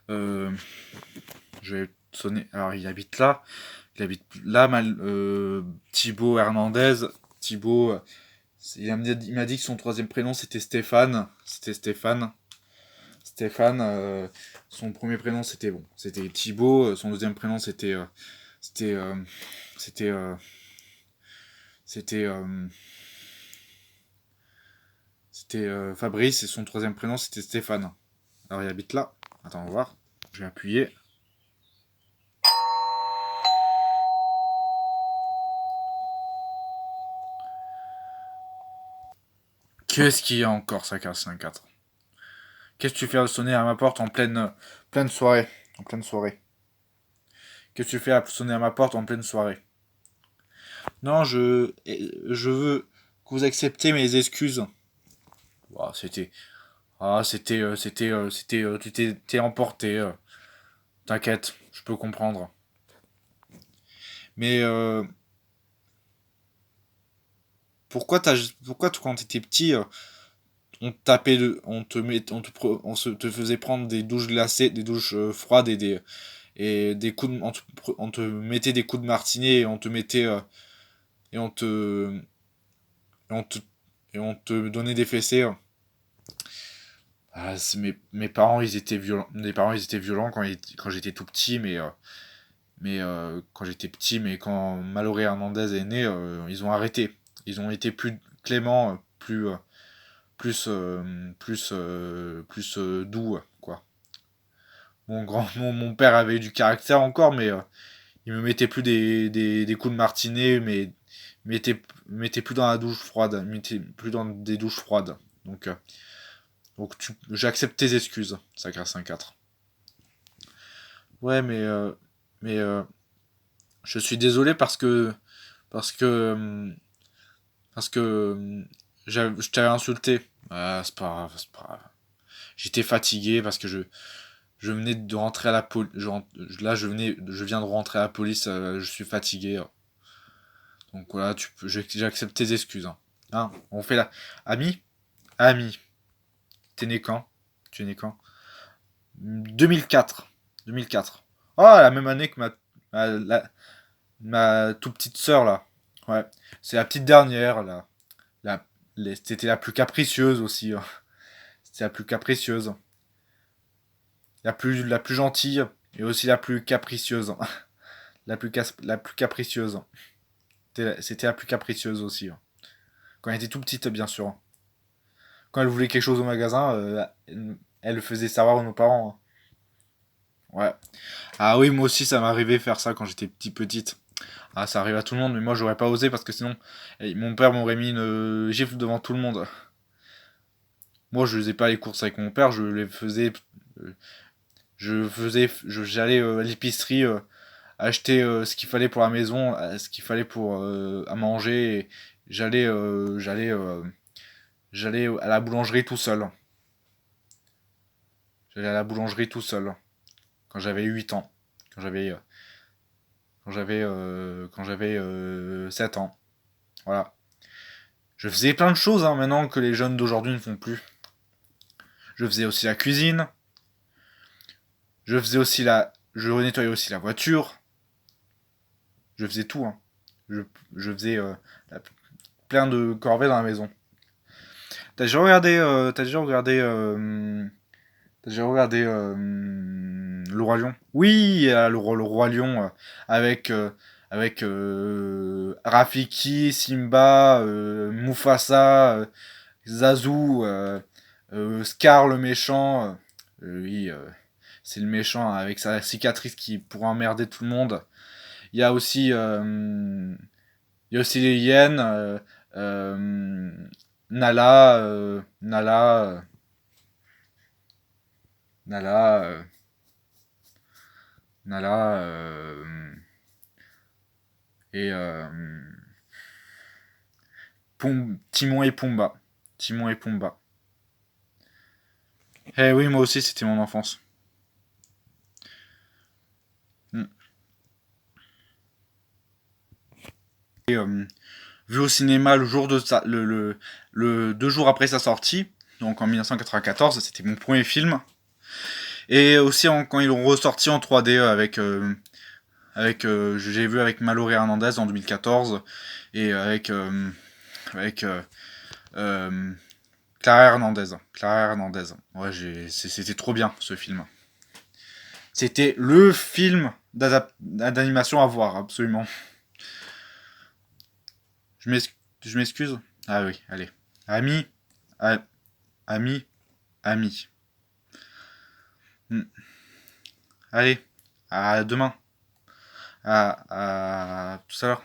Euh, je vais sonner. Alors, il habite là. Il habite là, Thibaut Hernandez. Thibaut, il m'a dit que son troisième prénom c'était Stéphane. C'était Stéphane. Stéphane, son premier prénom c'était bon, c'était Thibaut. Son deuxième prénom c'était, euh, c'était, euh, c'était, Fabrice et son troisième prénom c'était Stéphane. Alors il habite là. Attends, on va voir. Je vais appuyer. Qu'est-ce qu'il y a encore, ça casse un 4. Qu'est-ce que tu fais à sonner à ma porte en pleine soirée? En pleine soirée. Qu'est-ce que tu fais à sonner à ma porte en pleine soirée? Non, je veux que vous acceptiez mes excuses. Ouah, tu t'es emporté. T'inquiète, je peux comprendre. Mais pourquoi quand t'étais petit, on te tapait, on te met, on te, te faisait prendre des douches glacées, des douches froides et des coups on te mettait des coups de martinet et on te mettait et on te, et on te, et on te donnait des fessées. Ah, mes parents, ils étaient violents. Mes parents, ils étaient violents quand j'étais tout petit, mais quand j'étais petit, mais quand Mallory Hernandez est né, ils ont arrêté. Ils ont été plus cléments, plus doux, quoi. Mon père avait du caractère encore, mais il me mettait plus des coups de martinet, mais mettait plus dans la douche froide, mettait plus dans des douches froides. Donc, euh, j'accepte tes excuses, ça casse un 4. Ouais, mais je suis désolé parce que parce que je t'avais insulté. Ah, c'est pas grave, c'est pas grave. J'étais fatigué parce que je venais de rentrer à la police. Je viens de rentrer à la police. Je suis fatigué. Donc voilà, j'accepte tes excuses. Hein. Hein, on fait la ami, ami. T'es né quand? Tu es né quand? 2004. 2004. Ah, la même année que ma toute petite sœur là. Ouais, c'est la petite dernière là. La, C'était la plus capricieuse aussi. Hein. C'était la plus capricieuse. La plus gentille et aussi la plus capricieuse. La plus capricieuse. C'était la plus capricieuse aussi. Hein. Quand elle était tout petite, bien sûr. Quand elle voulait quelque chose au magasin, elle le faisait savoir à nos parents. Hein. Ouais. Ah oui, moi aussi, ça m'est arrivé faire ça quand j'étais petite. Ah, ça arrive à tout le monde, mais moi, j'aurais pas osé parce que sinon, mon père m'aurait mis une gifle devant tout le monde. Moi, je faisais pas les courses avec mon père, je les faisais. J'allais à l'épicerie acheter ce qu'il fallait pour la maison, ce qu'il fallait pour à manger. Et j'allais, euh, j'allais, euh, j'allais à la boulangerie tout seul. J'allais à la boulangerie tout seul quand j'avais 8 ans, quand j'avais 7 ans. Voilà. Je faisais plein de choses hein, maintenant que les jeunes d'aujourd'hui ne font plus. Je faisais aussi la cuisine. Je nettoyais aussi la voiture. Je faisais tout. Hein. Je, je faisais plein de corvées dans la maison. T'as déjà regardé Le Roi Lion? Oui, le Roi Lion avec Rafiki, Simba, Mufasa, Zazu, Scar le méchant. Oui, c'est le méchant avec sa cicatrice qui pourrait emmerder tout le monde. Il y a aussi, euh, il y a aussi les hyènes, euh, Nala, Nala et Timon et Pumba. Timon et Pumba. Eh oui, moi aussi, c'était mon enfance. Mm. Et, vu au cinéma le jour de sa, le 2 jours après sa sortie, donc en 1994, c'était mon premier film. Et aussi quand ils l'ont ressorti en 3D j'ai vu avec Mallory Hernandez en 2014 et avec euh, Clara Hernandez. Clara Hernandez. Ouais, c'était trop bien ce film. C'était le film d'animation à voir, absolument. Je m'excuse. Ah oui, allez. Ami, a- ami, ami. Hmm. Allez, à demain. À tout à l'heure.